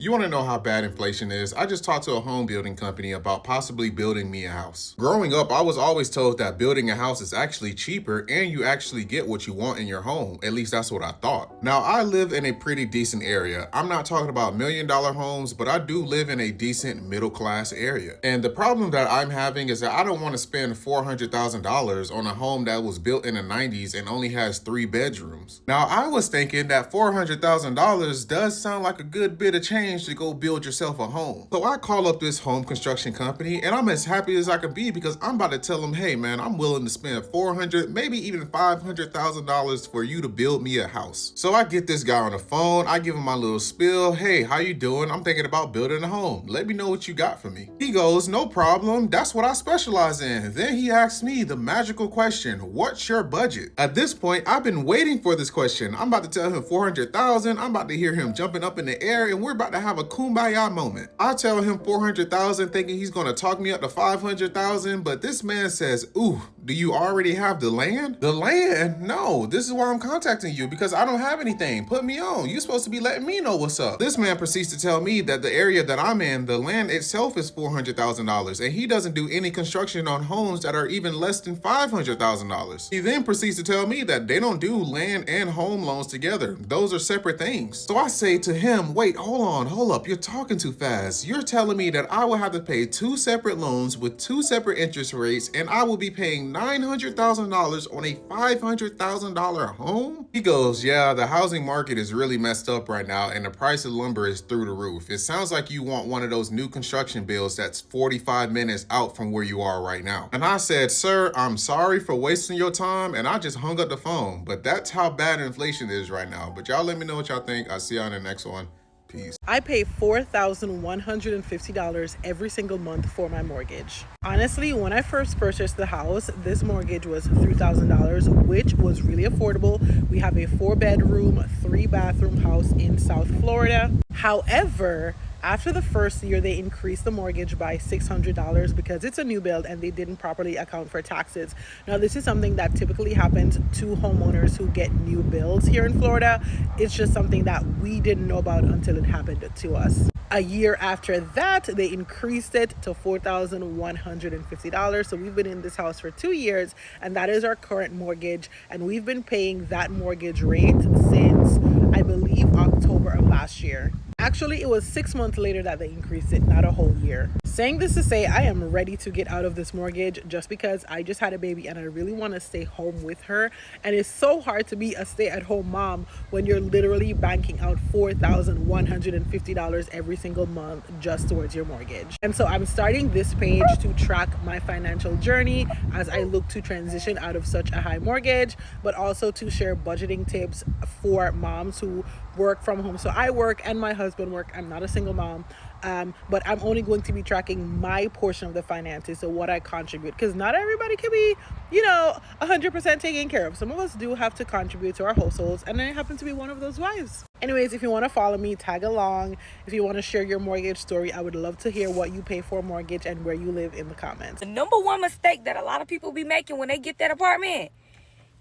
You want to know how bad inflation is? I just talked to a home building company about possibly building me a house. Growing up, I was always told that building a house is actually cheaper and you actually get what you want in your home. At least that's what I thought. Now, I live in a pretty decent area. I'm not talking about $1 million homes, but I do live in a decent middle class area. And the problem that I'm having is that I don't want to spend $400,000 on a home that was built in the 90s and only has 3 bedrooms. Now, I was thinking that $400,000 does sound like a good bit of change to go build yourself a home. So I call up this home construction company and I'm as happy as I can be because I'm about to tell them, hey man, I'm willing to spend $400,000, maybe even $500,000 for you to build me a house. So I get this guy on the phone, I give him my little spiel. Hey, how you doing? I'm thinking about building a home. Let me know what you got for me. He goes, no problem. That's what I specialize in. Then he asks me the magical question, what's your budget? At this point, I've been waiting for this question. I'm about to tell him 400,000. I'm about to hear him jumping up in the air and we're about to have a kumbaya moment. I tell him 400,000 thinking he's gonna talk me up to 500,000, but this man says, ooh, do you already have the land? The land? No, this is why I'm contacting you because I don't have anything. Put me on. You're supposed to be letting me know what's up. This man proceeds to tell me that the area that I'm in, the land itself is $400,000 and he doesn't do any construction on homes that are even less than $500,000. He then proceeds to tell me that they don't do land and home loans together. Those are separate things. So I say to him, wait, hold up, you're talking too fast. You're telling me that I will have to pay 2 separate loans with 2 separate interest rates and I will be paying $900,000 on a $500,000 home? He goes, yeah, the housing market is really messed up right now and the price of lumber is through the roof. It sounds like you want one of those new construction builds that's 45 minutes out from where you are right now. And I said, sir, I'm sorry for wasting your time, and I just hung up the phone. But that's how bad inflation is right now. But y'all let me know what y'all think. I'll see y'all in the next one. Peace. I pay $4,150 every single month for my mortgage. Honestly, when I first purchased the house, this mortgage was $3,000, which was really affordable. We have a 4-bedroom, 3-bathroom house in South Florida. However, after the first year, they increased the mortgage by $600 because it's a new build and they didn't properly account for taxes. Now, this is something that typically happens to homeowners who get new builds here in Florida. It's just something that we didn't know about until it happened to us. A year after that, they increased it to $4,150. So we've been in this house for 2 years, and that is our current mortgage. And we've been paying that mortgage rate since, I believe, October of last year. Actually, it was 6 months later that they increased it, not a whole year. Saying this to say, I am ready to get out of this mortgage just because I just had a baby and I really want to stay home with her. And it's so hard to be a stay-at-home mom when you're literally banking out $4,150 every single month just towards your mortgage. And so I'm starting this page to track my financial journey as I look to transition out of such a high mortgage, but also to share budgeting tips for moms who work from home. So I work and my husband work. I'm not a single mom, but I'm only going to be tracking my portion of the finances, so what I contribute, because not everybody can be 100% taken care of. Some of us do have to contribute to our households, and I happen to be one of those wives. Anyways, if you want to follow me, tag along. If you want to share your mortgage story, I would love to hear what you pay for a mortgage and where you live in the comments. The number one mistake that a lot of people be making when they get that apartment,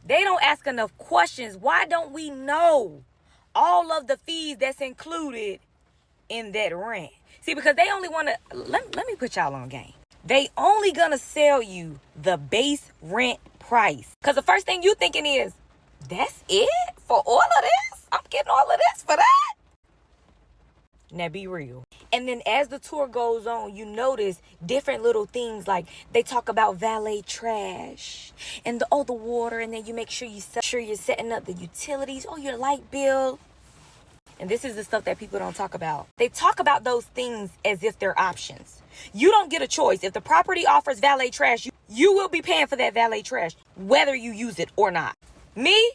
they don't ask enough questions. Why don't we know all of the fees that's included in that rent? See, because they only want to, let me put y'all on game. They only gonna sell you the base rent price. Because the first thing you thinking is, that's it for all of this? I'm getting all of this for that? Now be real. And then as the tour goes on, you notice different little things, like they talk about valet trash and the water, and then you make sure you're setting up the utilities, your light bill. And this is the stuff that people don't talk about. They talk about those things as if they're options. You don't get a choice. If the property offers valet trash, you will be paying for that valet trash, whether you use it or not. Me,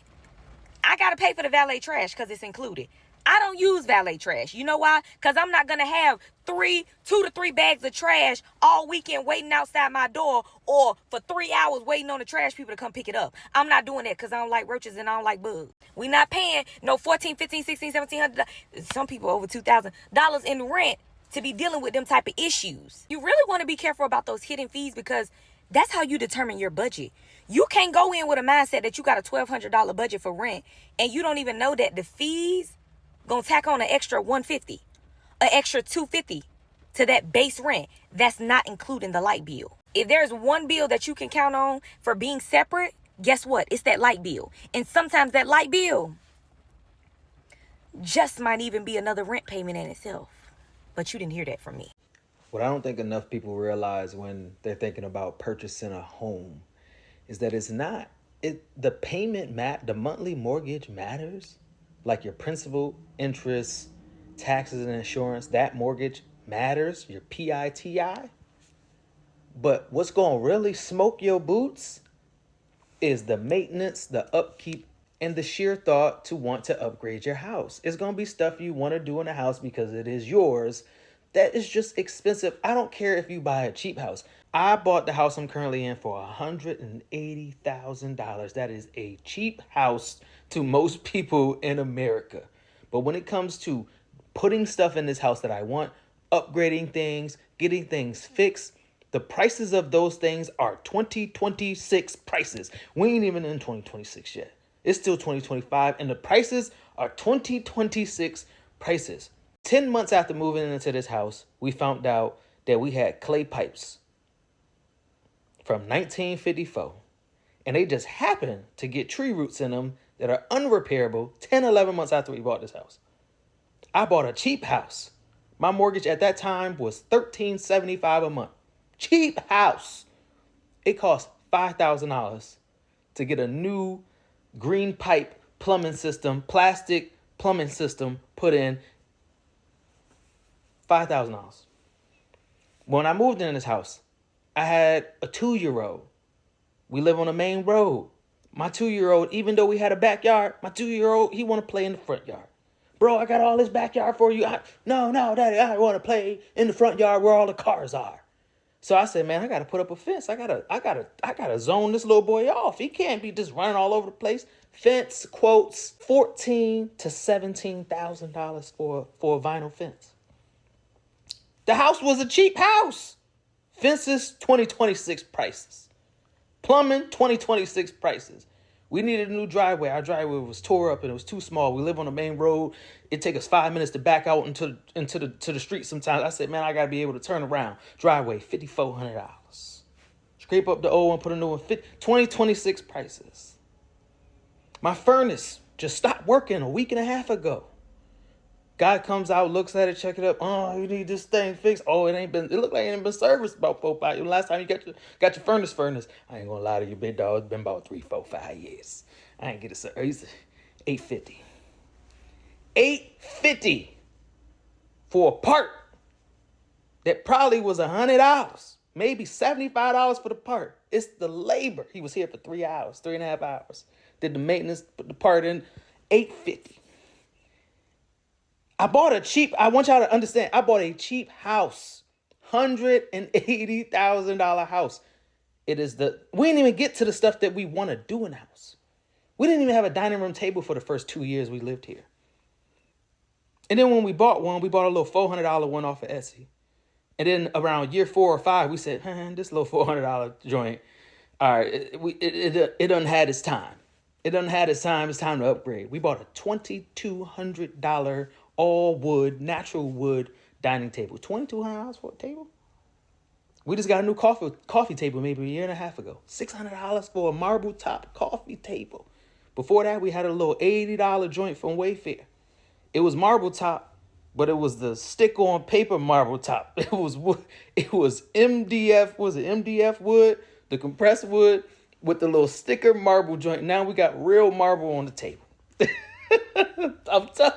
I got to pay for the valet trash because it's included. I don't use valet trash. You know why? Because I'm not going to have 2 to 3 bags of trash all weekend waiting outside my door, or for 3 hours waiting on the trash people to come pick it up. I'm not doing that because I don't like roaches and I don't like bugs. We not paying no $1,400, $1,500, $1,600, $1,700, some people over $2,000 in rent to be dealing with them type of issues. You really want to be careful about those hidden fees, because that's how you determine your budget. You can't go in with a mindset that you got a $1,200 budget for rent and you don't even know that the fees gonna tack on an extra $150. an extra $250 to that base rent. That's not including the light bill. If there's one bill that you can count on for being separate, guess what? It's that light bill. And sometimes that light bill just might even be another rent payment in itself. But you didn't hear that from me. What I don't think enough people realize when they're thinking about purchasing a home is that the payment, the monthly mortgage matters. Like your principal, interest, taxes and insurance, that mortgage matters, your PITI. But what's going to really smoke your boots is the maintenance, the upkeep, and the sheer thought to want to upgrade your house. It's going to be stuff you want to do in a house because it is yours. That is just expensive. I don't care if you buy a cheap house. I bought the house I'm currently in for $180,000. That is a cheap house to most people in America. But when it comes to putting stuff in this house that I want, upgrading things, getting things fixed, the prices of those things are 2026 prices. We ain't even in 2026 yet. It's still 2025, and the prices are 2026 prices. 10 months after moving into this house, we found out that we had clay pipes from 1954, and they just happened to get tree roots in them that are unrepairable 10, 11 months after we bought this house. I bought a cheap house. My mortgage at that time was $1,375 a month. Cheap house. It cost $5,000 to get a new green pipe plumbing system, plastic plumbing system put in. $5,000. When I moved in this house, I had a 2-year-old. We live on a main road. My 2-year-old, even though we had a backyard, my 2-year-old, he want to play in the front yard. Bro, I got all this backyard for you. No, Daddy, I want to play in the front yard where all the cars are. So I said, man, I got to put up a fence. I gotta zone this little boy off. He can't be just running all over the place. Fence quotes $14,000 to $17,000 for a vinyl fence. The house was a cheap house. Fences, 2026 prices. Plumbing, 2026 prices. We needed a new driveway. Our driveway was tore up and it was too small. We live on the main road. It takes us 5 minutes to back out into the street sometimes. I said, man, I got to be able to turn around. Driveway, $5,400. Scrape up the old one, put a new one. 2026 prices. My furnace just stopped working a week and a half ago. Guy comes out, looks at it, check it up. Oh, you need this thing fixed. Oh, it looked like it ain't been serviced about 4, 5 years. Last time you got your furnace. I ain't gonna lie to you, big dog. It's been about 3, 4, 5 years. I ain't get it serviced. $850. $850 for a part that probably was $100, maybe $75 for the part. It's the labor. He was here for 3 hours, 3.5 hours. Did the maintenance, put the part in. $850. I want y'all to understand, I bought a cheap house, $180,000 house. We didn't even get to the stuff that we want to do in the house. We didn't even have a dining room table for the first 2 years we lived here. And then when we bought one, we bought a little $400 one off of Etsy. And then around year 4 or 5, we said, this little $400 joint, all right, it done had its time. It done had its time. It's time to upgrade. We bought a $2,200 all wood, natural wood dining table. $2,200 for a table? We just got a new coffee table maybe a year and a half ago. $600 for a marble top coffee table. Before that, we had a little $80 joint from Wayfair. It was marble top, but it was the stick on paper marble top. It was MDF, MDF wood, the compressed wood with the little sticker marble joint. Now we got real marble on the table. I'm telling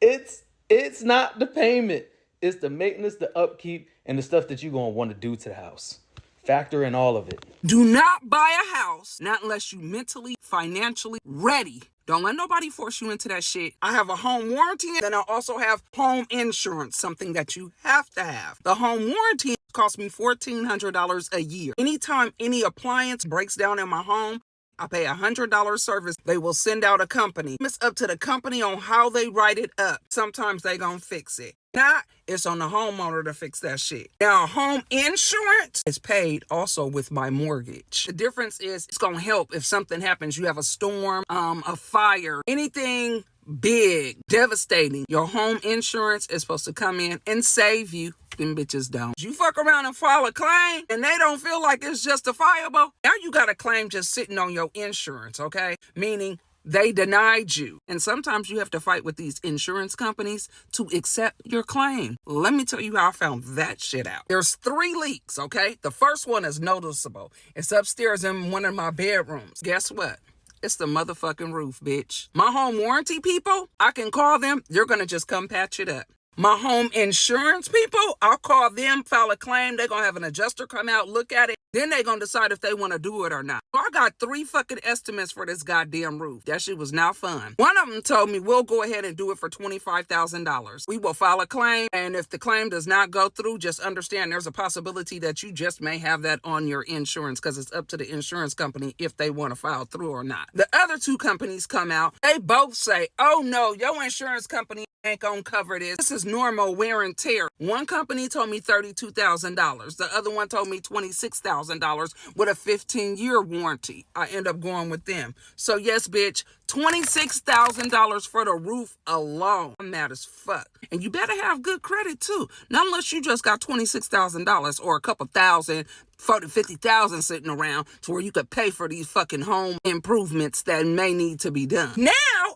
it's not the payment. It's the maintenance, the upkeep, and the stuff that you're going to want to do to the house. Factor in all of it. Do not buy a house, not unless you mentally, financially ready. Don't let nobody force you into that shit. I have a home warranty, and then I also have home insurance, something that you have to have. The home warranty costs me $1,400 a year. Anytime any appliance breaks down in my home, I pay $100 service. They will send out a company. It's up to the company on how they write it up. Sometimes they gonna fix it. Not, it's on the homeowner to fix that shit. Now, home insurance is paid also with my mortgage. The difference is it's gonna help if something happens. You have a storm, a fire, anything big, devastating. Your home insurance is supposed to come in and save you. Them bitches don't. You fuck around and file a claim and they don't feel like it's justifiable. Now you got a claim just sitting on your insurance, okay? Meaning they denied you. And sometimes you have to fight with these insurance companies to accept your claim. Let me tell you how I found that shit out. There's 3 leaks, okay? The first one is noticeable. It's upstairs in one of my bedrooms. Guess what? It's the motherfucking roof, bitch. My home warranty people, I can call them. They're going to just come patch it up. My home insurance people, I'll call them, file a claim. They're going to have an adjuster come out, look at it. Then they're going to decide if they want to do it or not. So I got 3 fucking estimates for this goddamn roof. That shit was not fun. One of them told me, we'll go ahead and do it for $25,000. We will file a claim. And if the claim does not go through, just understand there's a possibility that you just may have that on your insurance because it's up to the insurance company if they want to file through or not. The other 2 companies come out. They both say, oh no, your insurance company ain't gonna cover this. This is normal wear and tear. One company told me $32,000. The other one told me $26,000 with a 15-year warranty. I end up going with them. So yes, bitch, $26,000 for the roof alone. I'm mad as fuck. And you better have good credit too. Not unless you just got $26,000 or a couple thousand, 40, 50,000 sitting around to where you could pay for these fucking home improvements that may need to be done. Now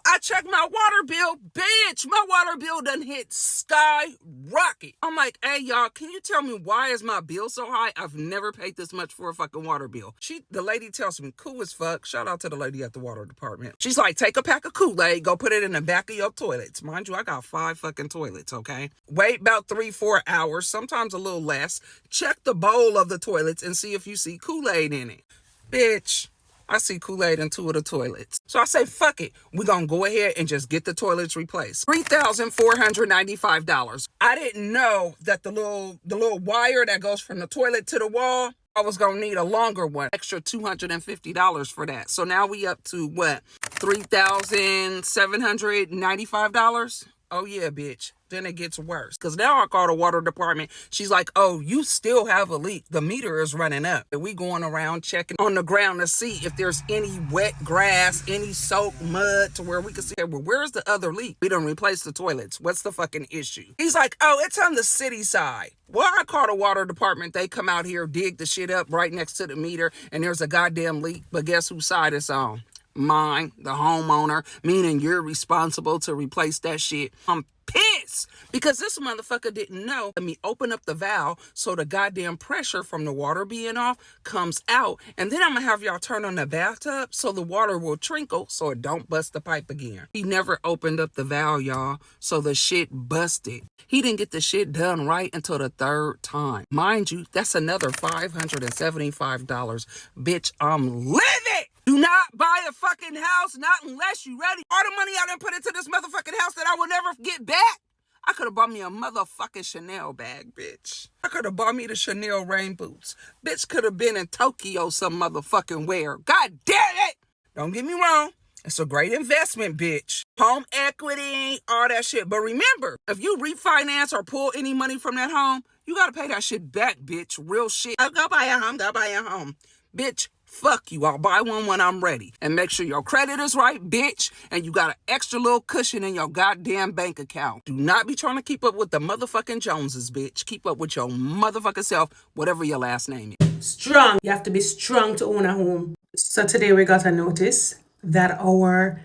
I check my water bill, bitch. My water bill done hit skyrocket. I'm like, hey y'all, can you tell me why is my bill so high? I've never paid this much for a fucking water bill. The lady tells me, cool as fuck. Shout out to the lady at the water department. She's like, take a pack of Kool-Aid, go put it in the back of your toilets. Mind you, I got 5 fucking toilets, okay? Wait about 3-4 hours, sometimes a little less. Check the bowl of the toilets and see if you see Kool-Aid in it. Bitch, I see Kool-Aid in 2 of the toilets. So I say, fuck it. We're going to go ahead and just get the toilets replaced. $3,495. I didn't know that the little wire that goes from the toilet to the wall, I was going to need a longer one. Extra $250 for that. So now we up to what? $3,795? Oh yeah, bitch. Then it gets worse. Because now I call the water department. She's like, oh, you still have a leak. The meter is running up. And we going around checking on the ground to see if there's any wet grass, any soaked mud to where we can see, well, where's the other leak? We done replaced the toilets. What's the fucking issue? He's like, oh, it's on the city side. Well, I call the water department. They come out here, dig the shit up right next to the meter, and there's a goddamn leak. But guess whose side it's on? Mine, the homeowner, meaning you're responsible to replace that shit. I'm pissed because this motherfucker didn't know. Let me open up the valve so the goddamn pressure from the water being off comes out, and then I'm gonna have y'all turn on the bathtub so the water will trickle so it don't bust the pipe again. He never opened up the valve, y'all, so the shit busted. He didn't get the shit done right until the 3rd time. Mind you, that's another $575. Bitch, I'm livid. Do not buy a fucking house, not unless you ready. All the money I done put into this motherfucking house that I will never get back. I could have bought me a motherfucking Chanel bag, bitch. I could have bought me the Chanel rain boots. Bitch could have been in Tokyo some motherfucking where. God damn it! Don't get me wrong. It's a great investment, bitch. Home equity, all that shit. But remember, if you refinance or pull any money from that home, you got to pay that shit back, bitch. Real shit. Oh, go buy a home, go buy a home. Bitch, fuck you. I'll buy one when I'm ready. And make sure your credit is right, bitch. And you got an extra little cushion in your goddamn bank account. Do not be trying to keep up with the motherfucking Joneses, bitch. Keep up with your motherfucking self, whatever your last name is. Strong. You have to be strong to own a home. So today we got a notice that our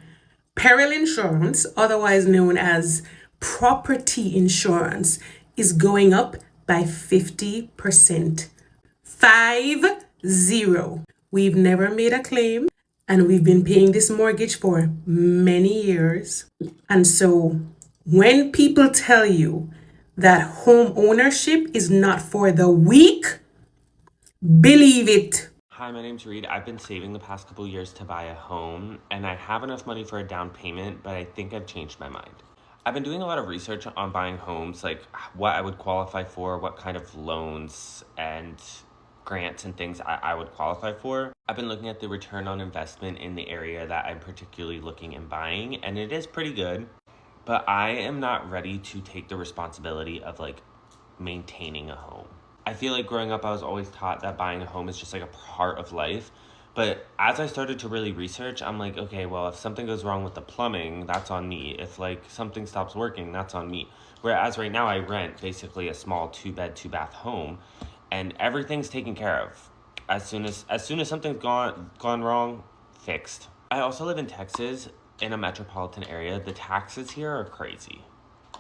peril insurance, otherwise known as property insurance, is going up by 50%. 50. We've never made a claim and we've been paying this mortgage for many years. And so when people tell you that home ownership is not for the weak, believe it. Hi, my name's Reed. I've been saving the past couple years to buy a home, and I have enough money for a down payment, but I think I've changed my mind. I've been doing a lot of research on buying homes, like what I would qualify for, what kind of loans and grants and things I would qualify for. I've been looking at the return on investment in the area that I'm particularly looking and buying, and it is pretty good, but I am not ready to take the responsibility of maintaining a home. I feel like growing up, I was always taught that buying a home is just like a part of life, But as I started to really research, I'm like, okay, well, if something goes wrong with the plumbing, that's on me. If like something stops working, that's on me. Whereas right now I rent basically a small 2-bed, 2-bath home, and everything's taken care of. As soon as something's gone wrong, fixed. I also live in Texas in a metropolitan area. The taxes here are crazy.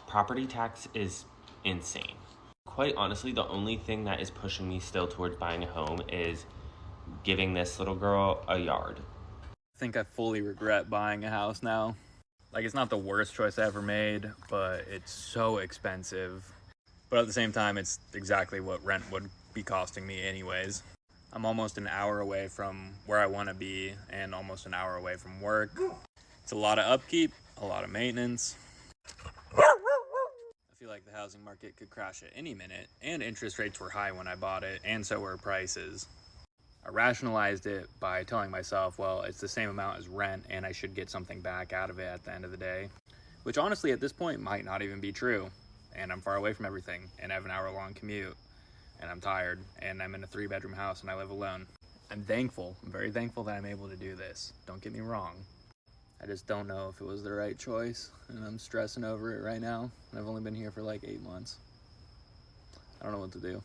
Property tax is insane. Quite honestly, the only thing that is pushing me still towards buying a home is giving this little girl a yard. I think I fully regret buying a house now. Like, it's not the worst choice I ever made, but it's so expensive. But at the same time, it's exactly what rent would be costing me anyways. I'm almost an hour away from where I want to be and almost an hour away from work. It's a lot of upkeep, a lot of maintenance. I feel like the housing market could crash at any minute, and interest rates were high when I bought it, and so were prices. I rationalized it by telling myself, well, it's the same amount as rent and I should get something back out of it at the end of the day, which honestly at this point might not even be true. And I'm far away from everything and I have an hour-long commute and I'm tired and I'm in a 3-bedroom house and I live alone. I'm very thankful that I'm able to do this. Don't get me wrong. I just don't know if it was the right choice and I'm stressing over it right now. I've only been here for like 8 months. I don't know what to do.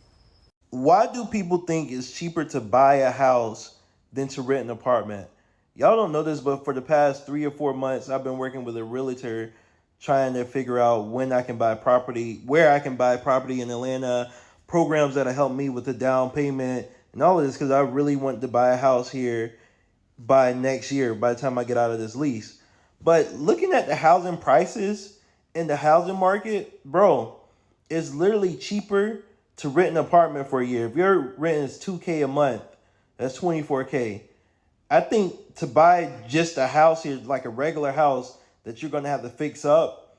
Why do people think it's cheaper to buy a house than to rent an apartment? Y'all don't know this, but for the past 3 or 4 months, I've been working with a realtor trying to figure out when I can buy property, where I can buy property in Atlanta, programs that'll help me with the down payment and all of this, because I really want to buy a house here by next year, by the time I get out of this lease. But looking at the housing prices in the housing market, bro, it's literally cheaper to rent an apartment for a year. If your rent is $2K a month, that's $24K. I think to buy just a house here, like a regular house that you're gonna have to fix up,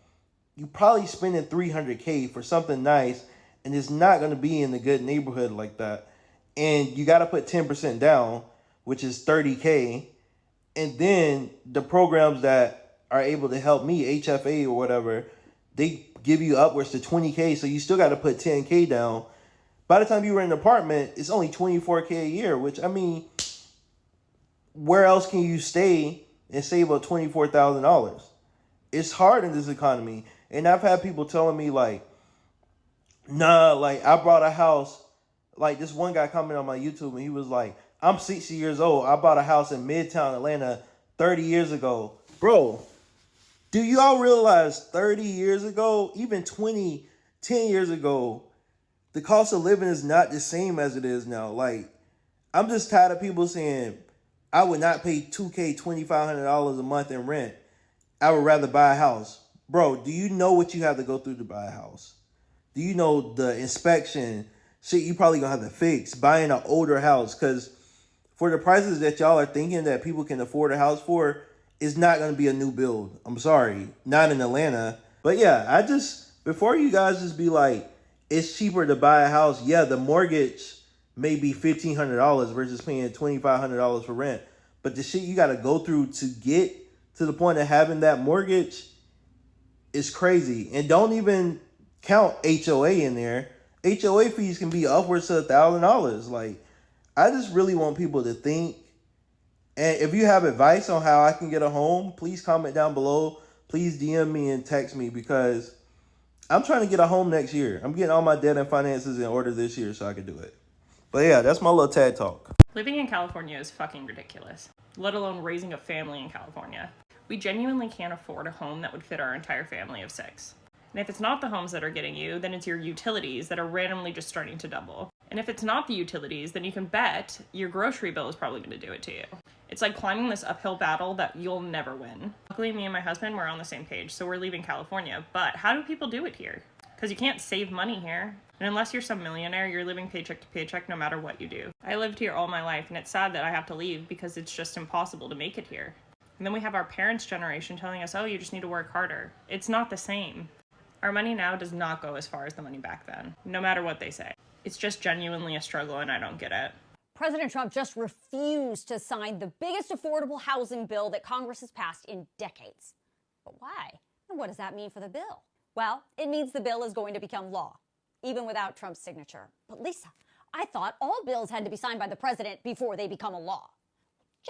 you probably spending $300K for something nice, and it's not gonna be in a good neighborhood like that. And you gotta put 10% down, which is $30K. And then the programs that are able to help me, HFA or whatever, they give you upwards to $20K, so you still got to put $10K down. By the time you rent an apartment, it's only $24K a year, which, I mean, where else can you stay and save up $24,000? It's hard in this economy. And I've had people telling me, like, nah, like, I bought a house. Like, this one guy commented on my YouTube, and he was like, I'm 60 years old. I bought a house in Midtown Atlanta 30 years ago. Bro, do y'all realize 30 years ago, even 10 years ago, the cost of living is not the same as it is now? Like, I'm just tired of people saying, I would not pay $2K, $2,500 a month in rent. I would rather buy a house. Bro, do you know what you have to go through to buy a house? Do you know the inspection, shit you probably gonna have to fix, buying an older house? Because for the prices that y'all are thinking that people can afford a house for, it's not going to be a new build. I'm sorry. Not in Atlanta. But yeah, before you guys just be like, it's cheaper to buy a house. Yeah, the mortgage may be $1,500 versus paying $2,500 for rent. But the shit you got to go through to get to the point of having that mortgage is crazy. And don't even count HOA in there. HOA fees can be upwards to $1,000. Like, I just really want people to think. And if you have advice on how I can get a home, please comment down below. Please DM me and text me, because I'm trying to get a home next year. I'm getting all my debt and finances in order this year so I can do it. But yeah, that's my little TED talk. Living in California is fucking ridiculous, let alone raising a family in California. We genuinely can't afford a home that would fit our entire family of 6. And if it's not the homes that are getting you, then it's your utilities that are randomly just starting to double. And if it's not the utilities, then you can bet your grocery bill is probably going to do it to you. It's like climbing this uphill battle that you'll never win. Luckily, me and my husband were on the same page, so we're leaving California. But how do people do it here? Because you can't save money here. And unless you're some millionaire, you're living paycheck to paycheck no matter what you do. I lived here all my life, and it's sad that I have to leave because it's just impossible to make it here. And then we have our parents' generation telling us, oh, you just need to work harder. It's not the same. Our money now does not go as far as the money back then, no matter what they say. It's just genuinely a struggle, and I don't get it. President Trump just refused to sign the biggest affordable housing bill that Congress has passed in decades. But why? And what does that mean for the bill? Well, it means the bill is going to become law, even without Trump's signature. But Lisa, I thought all bills had to be signed by the president before they become a law.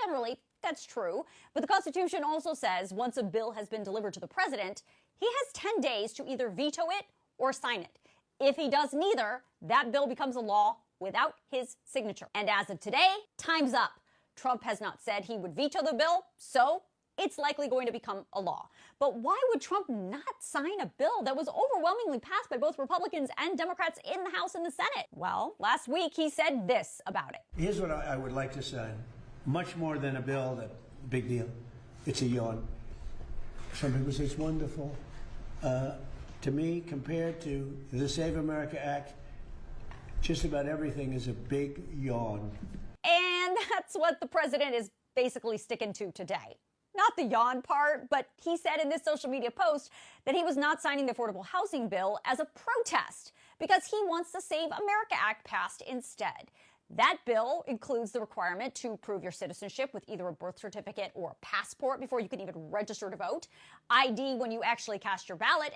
Generally, that's true. But the Constitution also says once a bill has been delivered to the president, he has 10 days to either veto it or sign it. If he does neither, that bill becomes a law without his signature. And as of today, time's up. Trump has not said he would veto the bill, so it's likely going to become a law. But why would Trump not sign a bill that was overwhelmingly passed by both Republicans and Democrats in the House and the Senate? Well, last week he said this about it. Here's what I would like to sign. Much more than a bill, that big deal. It's a yawn. Some people say it's wonderful. To me, compared to the Save America Act, just about everything is a big yawn. And that's what the president is basically sticking to today. Not the yawn part, but he said in this social media post that he was not signing the affordable housing bill as a protest because he wants the Save America Act passed instead. That bill includes the requirement to prove your citizenship with either a birth certificate or a passport before you can even register to vote, ID when you actually cast your ballot,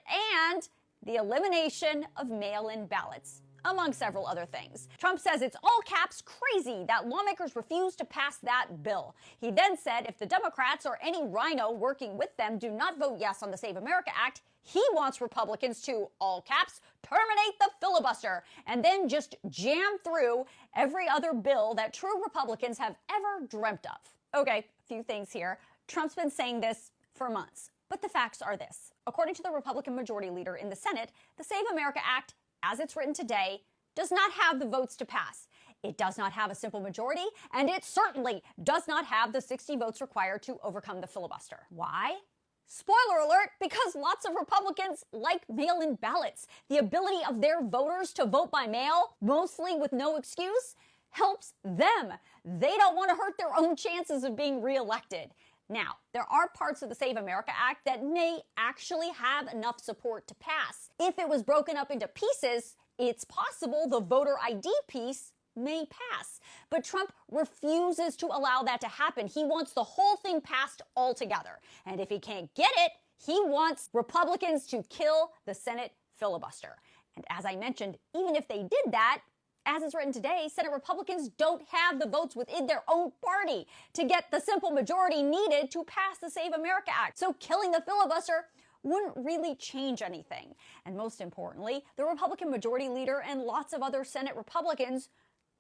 and the elimination of mail-in ballots, among several other things. Trump says it's all caps crazy that lawmakers refuse to pass that bill. He then said if the Democrats or any rhino working with them do not vote yes on the Save America Act, he wants Republicans to, all caps, terminate the filibuster and then just jam through every other bill that true Republicans have ever dreamt of. Okay, a few things here. Trump's been saying this for months, but the facts are this. According to the Republican majority leader in the Senate, the Save America Act, as it's written today, does not have the votes to pass. It does not have a simple majority, and it certainly does not have the 60 votes required to overcome the filibuster. Why? Spoiler alert, because lots of Republicans like mail-in ballots. The ability of their voters to vote by mail, mostly with no excuse, helps them. They don't want to hurt their own chances of being reelected. Now, there are parts of the Save America Act that may actually have enough support to pass. If it was broken up into pieces, it's possible the voter ID piece may pass. But Trump refuses to allow that to happen. He wants the whole thing passed altogether. And if he can't get it, he wants Republicans to kill the Senate filibuster. And as I mentioned, even if they did that, as it's written today, Senate Republicans don't have the votes within their own party to get the simple majority needed to pass the Save America Act. So killing the filibuster wouldn't really change anything. And most importantly, the Republican majority leader and lots of other Senate Republicans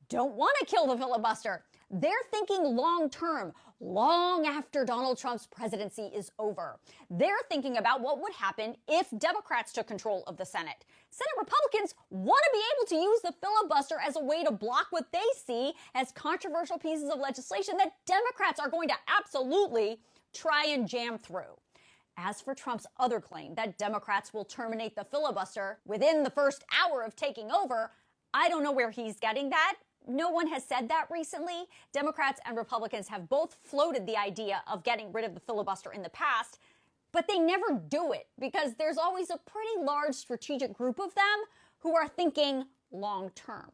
don't want to kill the filibuster. They're thinking long term, long after Donald Trump's presidency is over. They're thinking about what would happen if Democrats took control of the Senate. Senate Republicans want to be able to use the filibuster as a way to block what they see as controversial pieces of legislation that Democrats are going to absolutely try and jam through. As for Trump's other claim that Democrats will terminate the filibuster within the first hour of taking over, I don't know where he's getting that. No one has said that recently. Democrats and Republicans have both floated the idea of getting rid of the filibuster in the past, but they never do it because there's always a pretty large strategic group of them who are thinking long term.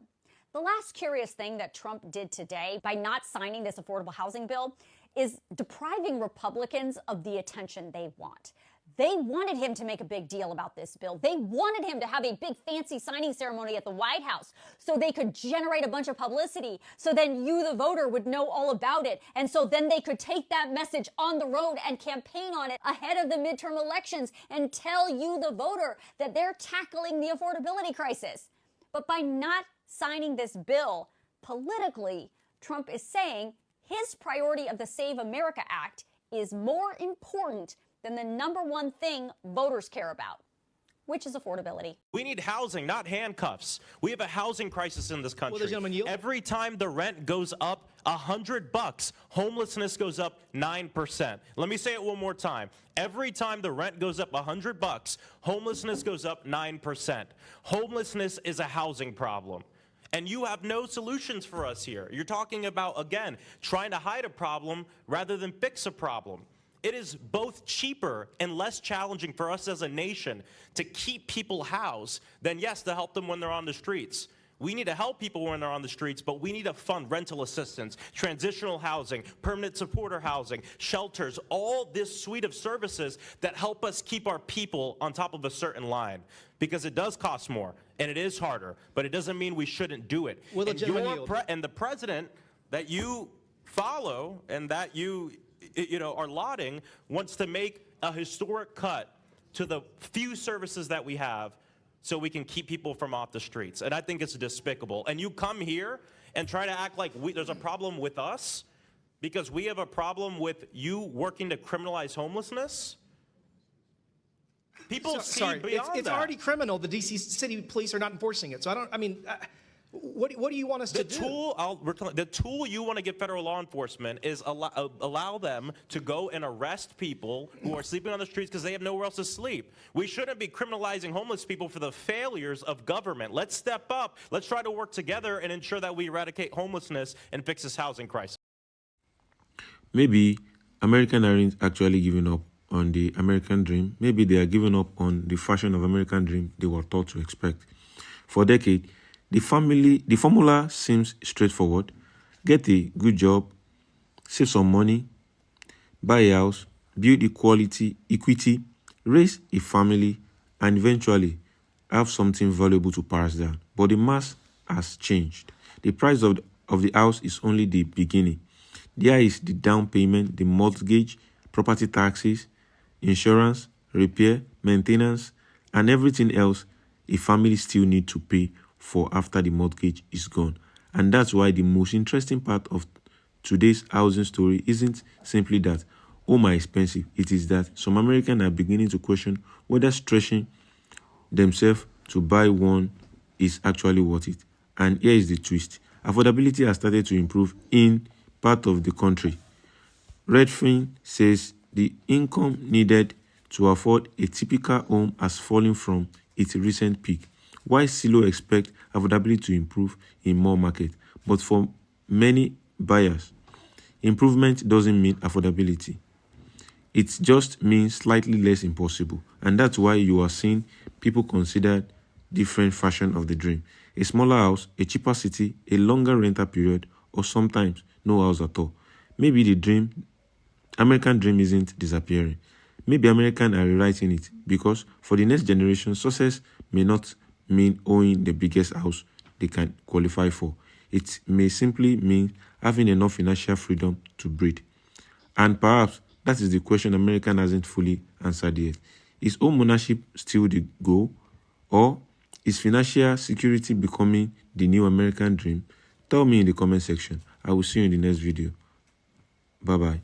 The last curious thing that Trump did today by not signing this affordable housing bill is depriving Republicans of the attention they want. They wanted him to make a big deal about this bill. They wanted him to have a big fancy signing ceremony at the White House so they could generate a bunch of publicity, so then you, the voter, would know all about it. And so then they could take that message on the road and campaign on it ahead of the midterm elections and tell you, the voter, that they're tackling the affordability crisis. But by not signing this bill, politically, Trump is saying his priority of the Save America Act is more important than the number one thing voters care about, which is affordability. We need housing, not handcuffs. We have a housing crisis in this country. Every time the rent goes up $100, homelessness goes up 9%. Let me say it one more time. Every time the rent goes up $100, homelessness goes up 9%. Homelessness is a housing problem. And you have no solutions for us here. You're talking about, again, trying to hide a problem rather than fix a problem. It is both cheaper and less challenging for us as a nation to keep people housed than, yes, to help them when they're on the streets. We need to help people when they're on the streets, but we need to fund rental assistance, transitional housing, permanent supporter housing, shelters, all this suite of services that help us keep our people on top of a certain line. Because it does cost more, and it is harder, but it doesn't mean we shouldn't do it. And the president that you follow and that you are lauding wants to make a historic cut to the few services that we have so we can keep people from off the streets. And I think it's despicable. And you come here and try to act like there's a problem with us because we have a problem with you working to criminalize homelessness. People see beyond it's that. already criminal. The D.C. City Police are not enforcing it. So what do you want us to do? The tool you want to give federal law enforcement is allow them to go and arrest people who are sleeping on the streets because they have nowhere else to sleep. We shouldn't be criminalizing homeless people for the failures of government. Let's step up. Let's try to work together and ensure that we eradicate homelessness and fix this housing crisis. Maybe Americans aren't actually giving up on the American dream. Maybe they are giving up on the fashion of American dream they were taught to expect. For decades, the formula seems straightforward. Get a good job, save some money, buy a house, build equity, raise a family, and eventually have something valuable to pass down. But the math has changed. The price of the house is only the beginning. There is the down payment, the mortgage, property taxes, insurance, repair, maintenance, and everything else a family still need to pay for after the mortgage is gone. And that's why the most interesting part of today's housing story isn't simply that home are expensive. It is that some Americans are beginning to question whether stretching themselves to buy one is actually worth it. And here is the twist. Affordability has started to improve in part of the country. Redfin says the income needed to afford a typical home has fallen from its recent peak, while Silo expects affordability to improve in more markets. But for many buyers, improvement doesn't mean affordability. It just means slightly less impossible. And that's why you are seeing people consider different versions of the dream. A smaller house, a cheaper city, a longer rental period, or sometimes no house at all. Maybe the American dream isn't disappearing. Maybe Americans are rewriting it because for the next generation, success may not mean owning the biggest house they can qualify for. It may simply mean having enough financial freedom to breathe. And perhaps that is the question America hasn't fully answered yet. Is home ownership still the goal? Or is financial security becoming the new American dream? Tell me in the comment section. I will see you in the next video. Bye-bye.